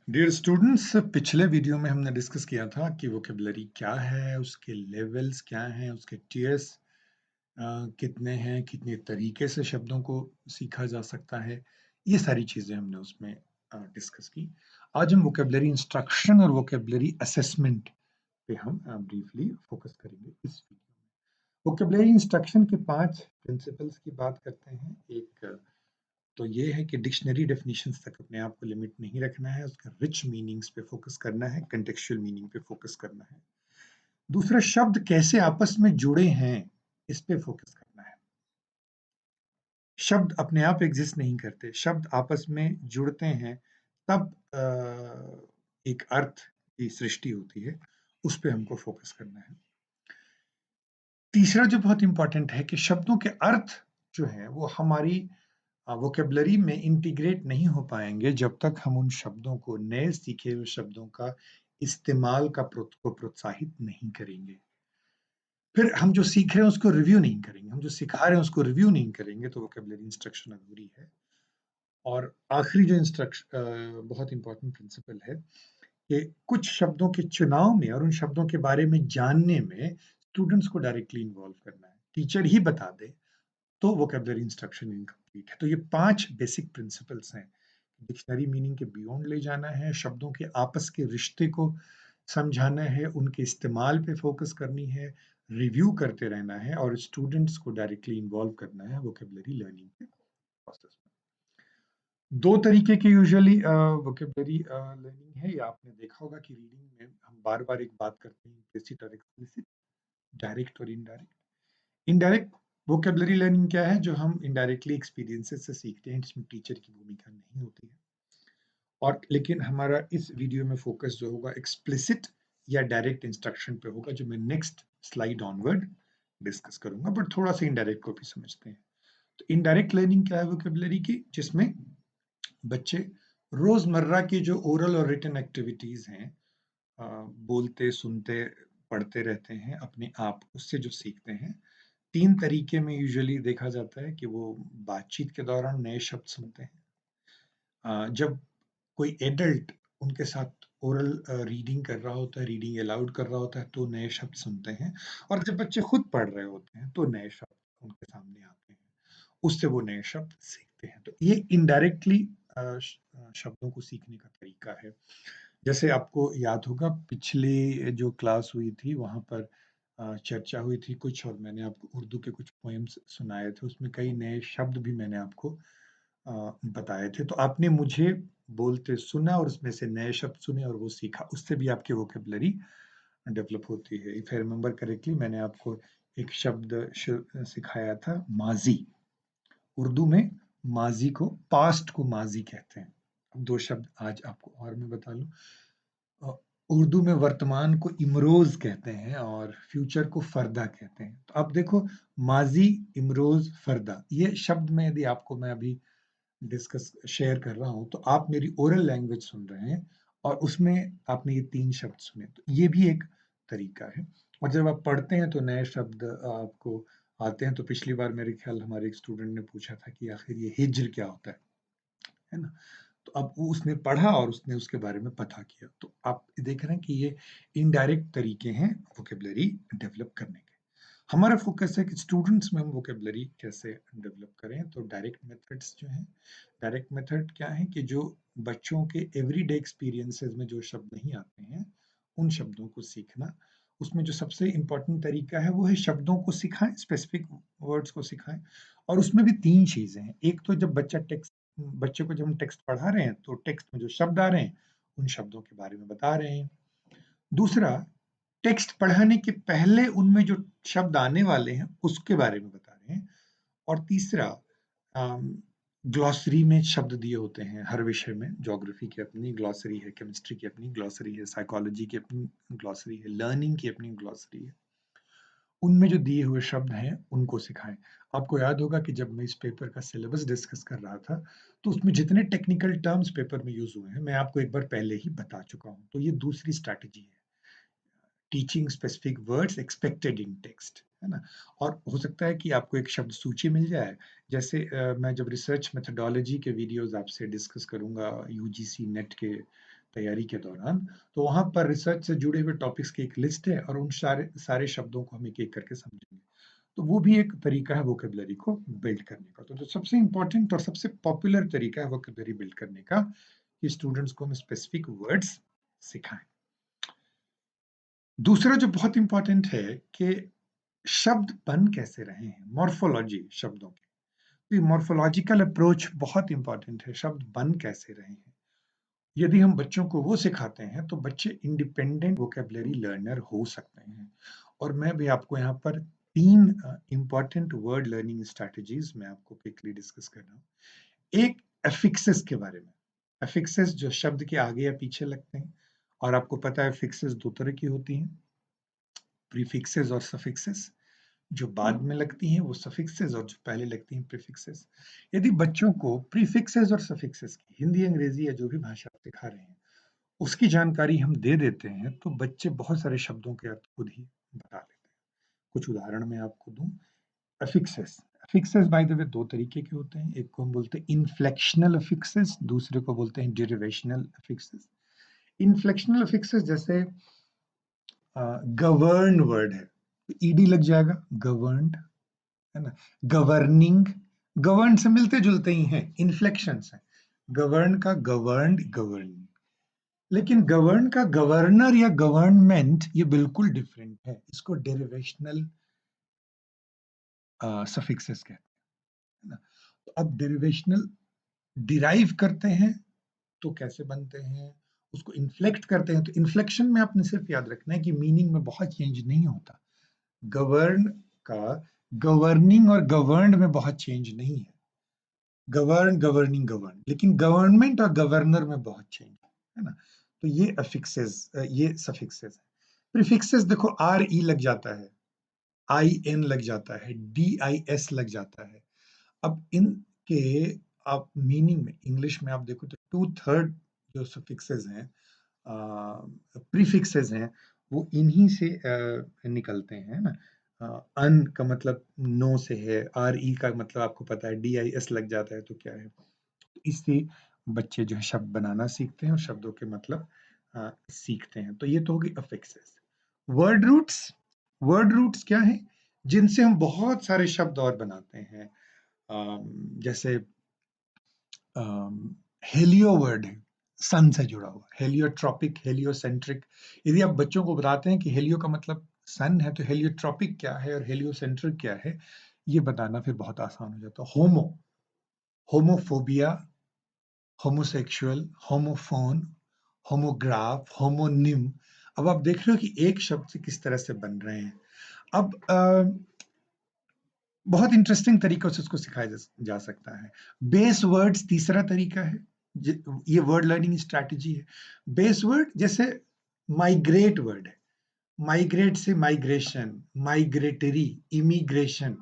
Dear students, पिछले video में हमने डिस्कस किया था कि वोकेबलरी क्या है, उसके लेवल्स क्या हैं, उसके टियर्स कितने हैं, कितने तरीके से शब्दों को सीखा जा सकता है। ये सारी चीजें हमने उसमें डिस्कस की। आज हम वोकेबलरी इंस्ट्रक्शन और वोकेबलरी असेसमेंट पे हम ब्रीफली फोकस करेंगे इस वीडियो में। वोकेबलरी इंस्ट्रक्शन के 5 प्रिंसिपल्स की बात करते हैं। एक तो ये है कि डिक्शनरी डेफिनेशंस तक अपने आप को लिमिट नहीं रखना है, उसका रिच मीनिंग्स पे फोकस करना है, कंटेक्चुअल मीनिंग पे फोकस करना है। दूसरा, शब्द कैसे आपस में जुड़े हैं, इस पे फोकस करना है। शब्द अपने आप एग्जिस्ट नहीं करते, शब्द आपस में जुड़ते हैं, तब एक अर्थ की सृष्टि होती है, उस पे हमको फोकस करना है। तीसरा जो बहुत इंपॉर्टेंट है कि शब्दों के अर्थ जो है वो हमारी वोकेबलरी में इंटीग्रेट नहीं हो पाएंगे जब तक हम उन शब्दों को, नए सीखे हुए शब्दों का इस्तेमाल को प्रोत्साहित नहीं करेंगे। फिर हम जो सीख रहे हैं उसको रिव्यू नहीं करेंगे, हम जो सिखा रहे हैं उसको रिव्यू नहीं करेंगे, तो वोकेबलरी इंस्ट्रक्शन अधूरी है। और आखिरी जो इंस्ट्रक्शन बहुत इंपॉर्टेंट प्रिंसिपल है कि कुछ शब्दों के चुनाव में और उन शब्दों के बारे में जानने में स्टूडेंट्स को डायरेक्टली इन्वॉल्व करना है। टीचर ही बता दे तो वोकेबलरी इंस्ट्रक्शन इनकम्प्लीट है। तो ये 5 बेसिक प्रिंसिपल्स हैं। डिक्शनरी मीनिंग के बियॉन्ड ले जाना है, शब्दों के आपस के रिश्ते को समझाना है, उनके इस्तेमाल पे फोकस करनी है, रिव्यू करते रहना है और स्टूडेंट्स को डायरेक्टली इन्वॉल्व करना है वोकेबलरी लर्निंग के प्रोसेस में। 2 तरीके की यूजुअली वोकेबलरी लर्निंग है। ये आपने देखा होगा कि रीडिंग में हम बार-बार एक बात करते हैं, इम्प्लिसिट और एक्सप्लिसिट, डायरेक्ट और इनडायरेक्ट। इनडायरेक्ट वोकेबलरी लर्निंग क्या है? जो हम इनडायरेक्टली एक्सपीरियंसेस से सीखते हैं, जिसमें टीचर की भूमिका नहीं होती है। और लेकिन हमारा इस वीडियो में फोकस जो होगा एक्सप्लिसिट या डायरेक्ट इंस्ट्रक्शन पे होगा, जो मैं नेक्स्ट स्लाइड ऑनवर्ड डिस्कस करूंगा। बट थोड़ा सा इनडायरेक्ट को भी समझते हैं। तो इनडायरेक्ट लर्निंग क्या है वोकेबलरी की? जिसमें बच्चे रोजमर्रा की जो ओरल और रिटन एक्टिविटीज हैं, बोलते, सुनते, पढ़ते रहते हैं अपने आप, उससे जो सीखते हैं, 3 तरीके में यूजुअली देखा जाता है कि वो बातचीत के दौरान नए शब्द सुनते हैं। जब कोई एडल्ट उनके साथ ओरल रीडिंग कर रहा होता है, रीडिंग अलाउड कर रहा होता है, तो नए शब्द सुनते हैं। और जब बच्चे खुद पढ़ रहे होते हैं, तो नए शब्द उनके सामने आते हैं। उससे वो नए शब्द सीखते हैं। तो ये इनडायरेक्टली शब्दों को सीखने का तरीका है। जैसे आपको याद होगा, पिछली जो क्लास हुई थी वहाँ पर चर्चा हुई थी कुछ, और मैंने आपको उर्दू के कुछ पोएम्स सुनाए थे। उसमें कई नए शब्द भी मैंने आपको बताए थे। तो आपने मुझे बोलते सुना और उसमें से नए शब्द सुने और वो सीखा। उससे भी आपकी वोकेबलरी डेवलप होती है। इफ आई रिमेंबर करेक्टली, मैंने आपको एक शब्द सिखाया था, माजी। उर्दू में माजी को, पास्ट को माजी कहते हैं। अब 2 शब्द आज आपको और मैं बता लूं। अ, उर्दू में वर्तमान को इमरोज कहते हैं और फ्यूचर को फरदा कहते हैं। तो अब देखो, माजी, इमरोज, फरदा, ये शब्द में यदि आपको मैं अभी डिस्कस शेयर कर रहा हूं, तो आप मेरी ओरल लैंग्वेज सुन रहे हैं और उसमें आपने ये 3 शब्द सुने। तो ये भी एक तरीका है। और जब आप पढ़ते हैं तो नए शब्द आपको आते हैं। तो पिछली बार मेरे ख्याल हमारे एक स्टूडेंट ने पूछा था कि आखिर ये हिज्र क्या होता है ना? तो अब वो उसने पढ़ा और उसने उसके बारे में पता किया। तो आप देख रहे हैं कि ये इनडायरेक्ट तरीके हैं वोकेबलरी डेवलप करने के। हमारा फोकस है कि स्टूडेंट्स में हम वोकेबलरी कैसे डेवलप करें। तो डायरेक्ट मेथड्स जो हैं, डायरेक्ट मेथड क्या है कि जो बच्चों के एवरीडे एक्सपीरियंसेस में जो शब्द नहीं आते हैं, उन शब्दों को सीखना। उसमें जो सबसे इम्पोर्टेंट तरीका है वो है शब्दों को सिखाएं, स्पेसिफिक वर्ड्स को सिखाएं। और उसमें भी 3 चीजें हैं। एक तो जब बच्चे को जब हम टेक्स्ट पढ़ा रहे हैं, तो टेक्स्ट में जो शब्द आ रहे हैं, उन शब्दों के बारे में बता रहे हैं। दूसरा, टेक्स्ट पढ़ाने के पहले उनमें जो शब्द आने वाले हैं, उसके बारे में बता रहे हैं। और तीसरा, ग्लॉसरी में शब्द दिए होते हैं हर विषय में। ज्योग्राफी की अपनी ग्लॉसरी है, केमिस्ट्री की अपनी ग्लॉसरी है, साइकोलॉजी की अपनी ग्लॉसरी है, लर्निंग की अपनी ग्लॉसरी है। उनमें जो दिए हुए शब्द हैं, उनको सिखाएं। आपको याद होगा कि जब मैं इस पेपर का सिलेबस डिस्कस कर रहा था, तो उसमें जितने टेक्निकल टर्म्स पेपर में यूज हुए हैं, मैं आपको एक बार पहले ही बता चुका हूं। तो ये दूसरी स्ट्रैटेजी है। Teaching specific words expected in text, है ना? और हो सकता है कि आपको एक शब्द सूची मिल जाए, जैसे मैं जब रिसर्च मेथोडोलॉजी के वीडियोज़ आपसे डिस्कस करूँगा यूजीसी नेट के तैयारी के दौरान, तो वहाँ पर रिसर्च से जुड़े हुए टॉपिक्स की एक लिस्ट है और उन सारे सारे शब्दों को हम एक-एक करके समझेंगे। तो वो भी एक तरीका है वोकैब्युलरी को बिल्ड करने का। तो जो सबसे इम्पोर्टेंट और सबसे पॉपुलर तरीका है वोकैब्युलरी बिल्ड करने का, कि स्टूडेंट्स को हम स्पेसिफिक वर्ड्स सिखाएँ। दूसरा जो बहुत इम्पोर्टेंट है कि शब्द बन कैसे रहे हैं, मॉर्फोलॉजी शब्दों की। तो मॉर्फोलॉजिकल अप्रोच बहुत इम्पोर्टेंट है, शब्द बन कैसे रहे हैं। यदि हम बच्चों को वो सिखाते हैं, तो बच्चे इंडिपेंडेंट वोकैब्युलरी लर्नर हो सकते हैं। और मैं भी आपको यहाँ पर 3 इम्पोर्टेंट वर्ड लर्निंग स्ट्रैटेजीज़ मैं आपको क्विकली डिस्कस कर रहा हूँ। एक अफिक्सेस के बारे में। अफिक्सेस जो शब्द के आगे या पीछे लगते हैं, और आपको पता है अफिक्सेस 2 तरह की होती हैं, प्रीफिक्सेस और सफिक्सेस। जो बाद में लगती हैं वो सफिक्सेस और जो पहले लगती हैं प्रीफिक्सेस। यदि बच्चों को प्रीफिक्सेस और सफिक्सेस की हिंदी, अंग्रेजी या जो भी भाषा आप सिखा रहे हैं, उसकी जानकारी हम दे देते हैं, तो बच्चे बहुत सारे शब्दों के अर्थ खुद ही बता लेते हैं। कुछ उदाहरण मैं आपको दूँ। Affixes, affixes by the way 2 तरीके के होते हैं। एक को हम बोलते हैं इन्फ्लेक्शनल अफिक्सेस, दूसरे को बोलते हैं डेरिवेशनल अफिक्सेस। इन्फ्लेक्शनल अफिक्सेस जैसे गवर्न वर्ड है, ईडी लग जाएगा, गवर्न्ड, है ना? गवर्निंग, गवर्न से मिलते-जुलते ही हैं, इन्फ्लेक्शंस हैं। गवर्न का गवर्न्ड, गवर्निंग। लेकिन गवर्न का गवर्नर या गवर्नमेंट ये बिल्कुल डिफरेंट है। इसको डेरिवेशनल सफिक्सेस कहते हैं, है ना? तो अब डेरिवेशनल डिराइव करते हैं, तो कैसे बनते हैं? उसको इन्फ्लेक्ट करते हैं, तो इन्फ्लेक्शन में आपने सिर्फ याद रखना है कि मीनिंग में बहुत चेंज नहीं होता। गवर्न का गवर्निंग और गवर्न्ड में बहुत चेंज नहीं है। गवर्न, गवर्निंग, गवर्न, लेकिन गवर्नमेंट और गवर्नर में बहुत चेंज है ना? तो ये अफिक्सेस, ये सफिक्सेस है। प्रीफिक्सेस देखो आर ई लग जाता है, आई एन लग जाता है, डी आई एस लग जाता है। अब इनके आप मीनिंग में इंग्लिश में आप देखो तो 2/3 जो सफिक्सेस हैं, प्रीफिक्सेस हैं, वो इन्हीं से निकलते हैं ना। अन का मतलब नो से है, आर ई का मतलब आपको पता है, डी आई एस लग जाता है तो क्या है। इससे बच्चे जो है शब्द बनाना सीखते हैं और शब्दों के मतलब सीखते हैं। तो ये तो होगी affixes. Word roots, word roots क्या है? जिनसे हम बहुत सारे शब्द और बनाते हैं। जैसे हेलियो वर्ड है, सन से जुड़ा हुआ, हेलियोट्रॉपिक, हेलियोसेंट्रिक। यदि आप बच्चों को बताते हैं कि हेलियो का मतलब सन है, तो हेलियोट्रॉपिक क्या है और हेलियोसेंट्रिक क्या है, ये बताना फिर बहुत आसान हो जाता है। Homo, homophobia, homosexual, homophone, homograph, homonym. अब आप देख रहे हो कि एक शब्द से किस तरह से बन रहे हैं। अब बहुत इंटरेस्टिंग तरीकों से उसको सिखाया जा सकता है। बेस वर्ड्स तीसरा तरीका है। ये वर्ड लर्निंग स्ट्रैटेजी है। बेस वर्ड जैसे माइग्रेट वर्ड है, माइग्रेट से माइग्रेशन, माइग्रेटरी, इमिग्रेशन,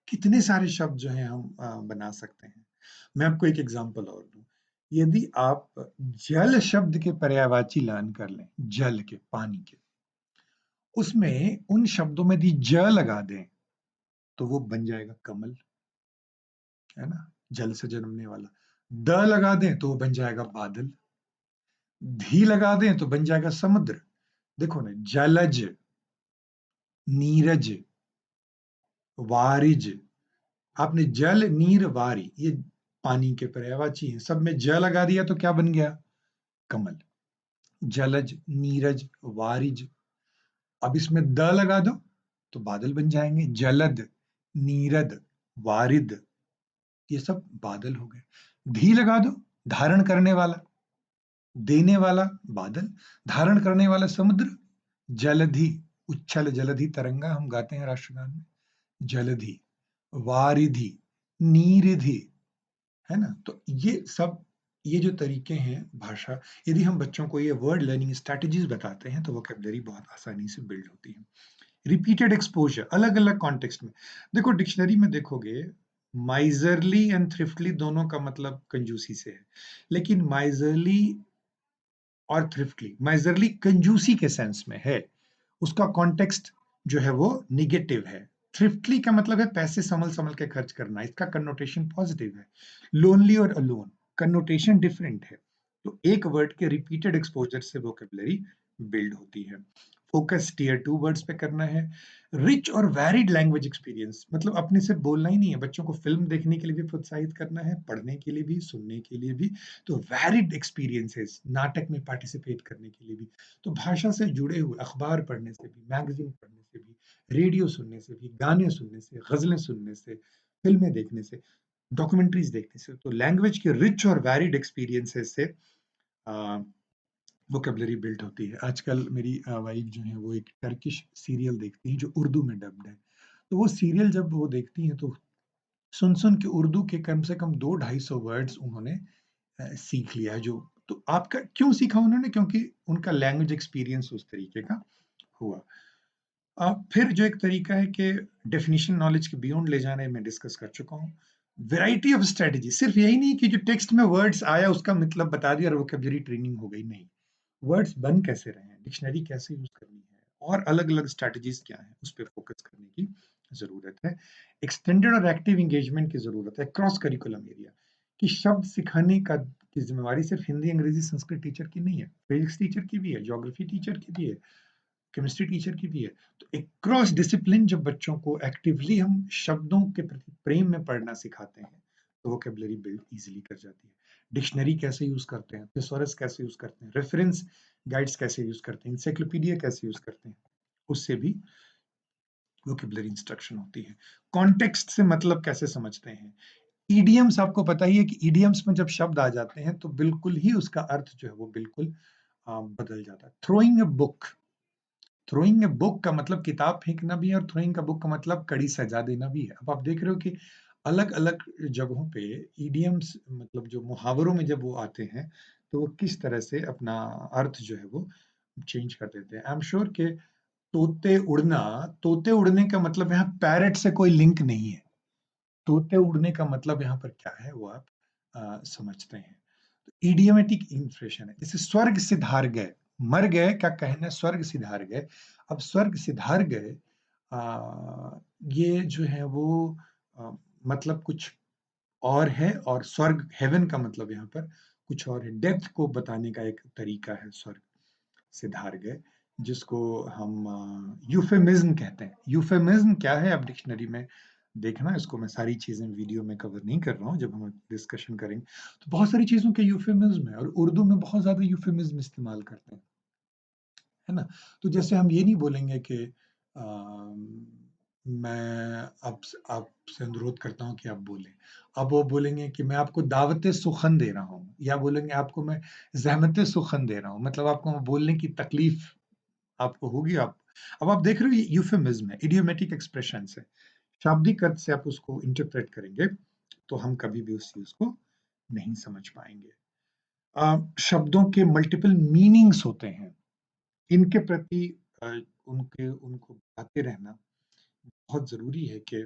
कितने सारे शब्द जो हैं हम बना सकते हैं। मैं आपको एक एग्जांपल और दूं। यदि आप जल शब्द के पर्यायवाची लर्न कर लें, जल के, पानी के, उसमें उन शब्दों में यदि ज लगा दें, तो वो बन जाएगा कमल, है ना? जल से जन्मने वाला। द लगा दें तो वो बन जाएगा बादल। धी लगा दें तो बन जाएगा समुद्र। देखो ना, जलज, नीरज, वारिज। आपने जल, नीर, वारी, ये पानी के पर्यायवाची हैं। सब में ज लगा दिया तो क्या बन गया? कमल। जलज, नीरज, वारिज। अब इसमें द लगा दो तो बादल बन जाएंगे। जलद, नीरद, वारिद, ये सब बादल हो गए। धी लगा दो, धारण करने वाला, देने वाला बादल, धारण करने वाला समुद्र। जलधि, उच्छल जलधि तरंगा हम गाते हैं राष्ट्रगान में, जलधि। वारिधि, नीरिधि, है ना? तो ये सब, ये जो तरीके हैं भाषा, यदि हम बच्चों को ये वर्ड लर्निंग स्ट्रैटेजीज बताते हैं, तो वोकैब्युलरी बहुत आसानी से बिल्ड होती है। रिपीटेड एक्सपोजर, अलग अलग कॉन्टेक्स्ट में। देखो डिक्शनरी में देखोगे, माइजरली एंड थ्रिफ्टली दोनों का मतलब कंजूसी से है, लेकिन माइजरली और थ्रिफ्टली, माइजरली कंजूसी के सेंस में है, उसका कॉन्टेक्स्ट जो है वो नेगेटिव है। थ्रिफ्टली का मतलब है पैसे संभल-संभल के खर्च करना, इसका कन्नोटेशन पॉजिटिव है। लोनली और अलोन कन्नोटेशन डिफरेंट है। तो एक वर्ड के रिपीटेड एक्सपोज़र से वोकैब्युलरी बिल्ड होती है। फोकस टियर 2 वर्ड्स पे करना है। रिच और वैरिड लैंग्वेज एक्सपीरियंस मतलब अपने से बोलना ही नहीं है, बच्चों को फ़िल्म देखने के लिए भी प्रोत्साहित करना है, पढ़ने के लिए भी, सुनने के लिए भी। तो वैरिड एक्सपीरियंसेस नाटक में पार्टिसिपेट करने के लिए भी। तो भाषा से जुड़े हुए अखबार पढ़ने से भी, मैगज़ीन पढ़ने से भी, रेडियो सुनने से भी, गाने सुनने से, ग़ज़लें सुनने से, फ़िल्में देखने से, डॉक्यूमेंट्रीज़ देखने से। तो लैंग्वेज के रिच और वैरिड एक्सपीरियंसेस से अ, वोकैब्युलरी बिल्ड होती है। आजकल मेरी वाइफ़ जो है वो एक टर्किश सीरियल देखती हैं जो उर्दू में डब्ड है। तो वो सीरियल जब वो देखती हैं तो सुन-सुन के उर्दू के कम से कम 2 ढाई सौ वर्ड्स उन्होंने सीख लिया है जो तो आपका क्यों सीखा उन्होंने? क्योंकि उनका लैंग्वेज एक्सपीरियंस उस तरीके का हुआ। फिर जो एक तरीका है कि डेफिनिशन नॉलेज के बियॉन्ड ले जाना है मैं डिस्कस कर चुका हूँ। वैरायटी ऑफ स्ट्रैटेजी सिर्फ यही नहीं कि जो टेक्स्ट में वर्ड्स आया उसका मतलब बता दिया और वोकैब्युलरी ट्रेनिंग हो गई, नहीं। वर्ड्स बन कैसे रहे हैं, डिक्शनरी कैसे यूज़ करनी है और अलग-अलग स्ट्रैटेजीज़ क्या हैं, उस पे फ़ोकस करने की ज़रूरत है। एक्सटेंडेड और एक्टिव एंगेजमेंट की ज़रूरत है क्रॉस करिकुलम एरिया कि शब्द सिखाने का की ज़िम्मेवारी सिर्फ हिंदी, अंग्रेज़ी, संस्कृत टीचर की नहीं है, फिज़िक्स टीचर की भी है, ज्योग्राफी टीचर की भी है, केमिस्ट्री टीचर की भी है। तो एक क्रॉस डिसिप्लिन जब बच्चों को एक्टिवली हम शब्दों के प्रति प्रेम में पढ़ना सिखाते हैं, तो वोकैब्युलरी बिल्ड ईज़िली कर जाती है। डिक्शनरी कैसे यूज़ करते हैं, थिसॉरस कैसे यूज़ करते हैं, रेफरेंस गाइड्स कैसे यूज़ करते हैं, एनसाइक्लोपीडिया कैसे यूज़ करते हैं, उससे भी वोकैब्युलरी इंस्ट्रक्शन होती है। कॉन्टेक्स्ट से मतलब कैसे समझते हैं। इडियम्स आपको पता ही है कि इडियम्स में जब शब्द आ जाते हैं, तो बिल्कुल ही उसका अर्थ जो है वो बिल्कुल बदल जाता है। थ्रोइंग अ बुक का मतलब किताब फेंकना भी है और थ्रोइंग अ बुक का मतलब कड़ी सजा देना भी है। अब आप देख रहे हो कि अलग-अलग जगहों पे इडियम्स मतलब जो मुहावरों में जब वो आते हैं, तो वो किस तरह से अपना अर्थ जो है वो चेंज कर देते हैं। आई एम श्योर कि तोते उड़ने का मतलब यहाँ पैरट से कोई लिंक नहीं है। तोते उड़ने का मतलब यहाँ पर क्या है वो आप समझते हैं। इडियोमेटिक इंफ्लेशन है, जैसे स्वर्ग सिधार गए, मर गए का कहना है स्वर्ग सिधार गए। अब स्वर्ग सिधार गए ये जो है वो अ, मतलब कुछ और है और स्वर्ग हेवन का मतलब यहाँ पर कुछ और है। डेप्थ को बताने का एक तरीका है स्वर्ग सिधार गए, जिसको हम यूफेमिज़्म कहते हैं। यूफेमिज़्म क्या है आप डिक्शनरी में देखना, इसको मैं सारी चीज़ें वीडियो में कवर नहीं कर रहा हूँ, जब हम डिस्कशन करेंगे, तो बहुत सारी चीज़ों के यूफेमिज़्म है और उर्दू में बहुत ज़्यादा यूफेमिज़्म इस्तेमाल करते हैं, है ना? तो जैसे हम ये नहीं बोलेंगे कि मैं आपसे अनुरोध करता हूँ कि आप बोलें। अब वो बोलेंगे कि मैं आपको दावत-ए-सुख़न दे रहा हूँ या बोलेंगे आपको मैं ज़हमत-ए-सुख़न दे रहा हूँ, मतलब आपको बोलने की तकलीफ आपको होगी आप अब आप देख रहे हो ये यूफेमिज़्म है, इडियोमेटिक एक्सप्रेशंस है। शाब्दिक अर्थ से आप उसको इंटरप्रेट करेंगे, तो हम कभी भी उस चीज़ को नहीं समझ पाएँगे। शब्दों के मल्टीपल मीनिंग्स होते हैं, इनके प्रति अ, उनके उनको बताते रहना बहुत ज़रूरी है कि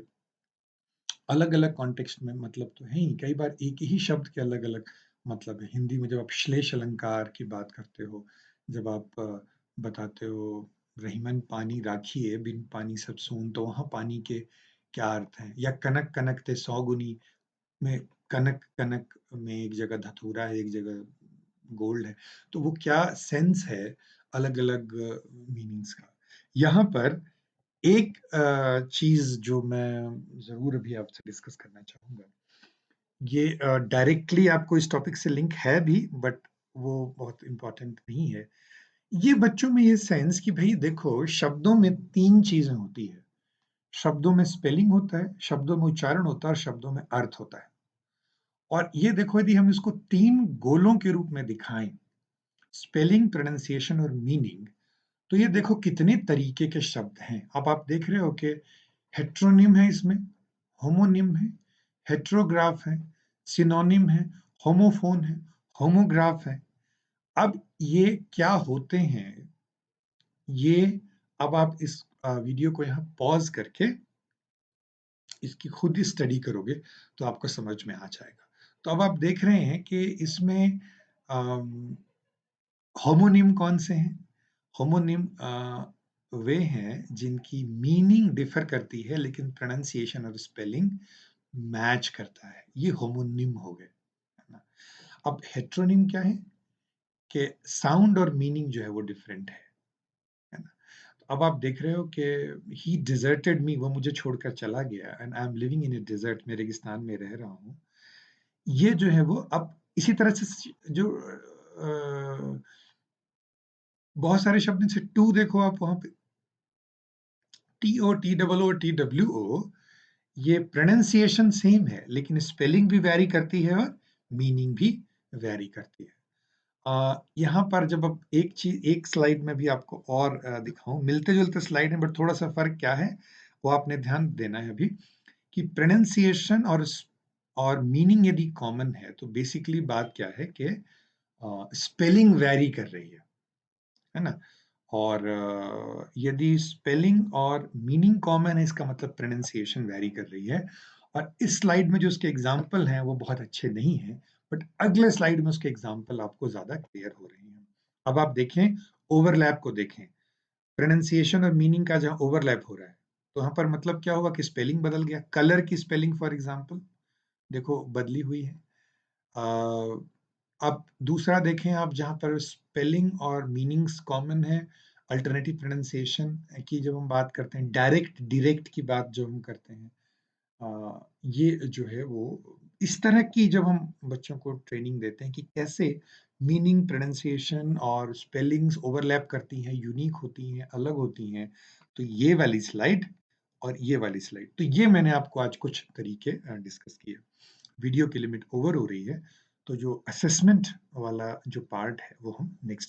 अलग-अलग कॉन्टेक्स्ट में मतलब तो है ही, कई बार एक ही शब्द के अलग-अलग मतलब है। हिंदी में जब आप श्लेष अलंकार की बात करते हो, जब आप बताते हो रहीमन पानी राखिए, बिन पानी सब सून, तो वहाँ पानी के क्या अर्थ हैं? या कनक कनकते सौगुनी में कनक कनक में एक जगह धतूरा है, एक जगह गोल्ड है, तो वो क्या सेंस है अलग-अलग मीनिंग्स का। यहाँ पर एक चीज़ जो मैं ज़रूर अभी आपसे डिस्कस करना चाहूँगा, ये डायरेक्टली आपको इस टॉपिक से लिंक है भी बट वो बहुत इम्पोर्टेंट नहीं है। ये बच्चों में ये सेंस कि भई देखो शब्दों में 3 चीज़ें होती हैं। शब्दों में स्पेलिंग होता है, शब्दों में उच्चारण होता है और शब्दों में अर्थ होता है। और ये देखो यदि हम इसको 3 गोलों के रूप में दिखाएँ, स्पेलिंग, प्रोनंसिएशन और मीनिंग, तो ये देखो कितने तरीके के शब्द हैं। अब आप देख रहे हो कि हेट्रोनिम है इसमें, होमोनिम है, हेट्रोग्राफ है, सिनोनिम है, होमोफोन है, होमोग्राफ है। अब ये क्या होते हैं, ये अब आप इस वीडियो को यहाँ पॉज़ करके इसकी खुद ही स्टडी करोगे तो आपको समझ में आ जाएगा। तो अब आप देख रहे हैं कि इसमें अम, होमोनिम कौन से हैं? होमोनिम वे हैं जिनकी मीनिंग डिफर करती है लेकिन प्रोनंसिएशन और स्पेलिंग मैच करता है। ये होमोनिम हो गए, है ना? अब हेटेरोनिम क्या है कि साउंड और मीनिंग जो है वो डिफरेंट है ना? तो अब आप देख रहे हो कि ही डिजर्टेड मी, वो मुझे छोड़कर चला गया, and I am living in a desert, मैं रेगिस्तान में रह रहा हूँ। ये जो है वो अब इसी तरह से जो बहुत सारे शब्द जैसे टू देखो आप वहाँ पे टी-ओ, टी-डबल-ओ, टी-डब्ल्यू-ओ, ये प्रोनंसिएशन सेम है, लेकिन स्पेलिंग भी वैरी करती है और मीनिंग भी वैरी करती है। यहाँ पर जब अब एक स्लाइड में भी आपको और दिखाऊँ, मिलते-जुलते स्लाइड हैं बट थोड़ा-सा फ़र्क क्या है, वो आपने ध्यान देना है अभी कि प्रोनंसिएशन और मीनिंग यदि कॉमन है, तो बेसिकली बात क्या है कि स्पेलिंग वैरी कर रही है ना? और यदि स्पेलिंग और मीनिंग कॉमन है, इसका मतलब प्रोनंसिएशन वैरी कर रही है। और इस स्लाइड में जो उसके एग्जाम्पल हैं वो बहुत अच्छे नहीं हैं, बट अगले स्लाइड में उसके एग्जाम्पल आपको ज्यादा क्लियर हो रही हैं। अब आप देखें, ओवरलैप को देखें, प्रोनंसिएशन और मीनिंग का जहाँ ओवरलैप हो रहा है, तो यहाँ पर मतलब क्या होगा कि स्पेलिंग बदल गया। कलर की स्पेलिंग फॉर एग्जाम्पल देखो बदली हुई है। अ, अब दूसरा देखें आप, जहाँ पर स्पेलिंग और मीनिंग्स कॉमन है, अल्टरनेटिव प्रोनंसिएशन की जब हम बात करते हैं, डायरेक्ट डायरेक्ट की बात जो हम करते हैं, ये जो है वो इस तरह की जब हम बच्चों को ट्रेनिंग देते हैं कि कैसे मीनिंग, प्रोनंसिएशन और स्पेलिंग्स ओवरलैप करती हैं, यूनिक होती हैं, अलग होती हैं, तो ये वाली स्लाइड और ये वाली स्लाइड, तो ये मैंने आपको आज कुछ तरीके डिस्कस किए। वीडियो की लिमिट ओवर हो रही है, तो जो असेसमेंट वाला जो पार्ट है वो हम नेक्स्ट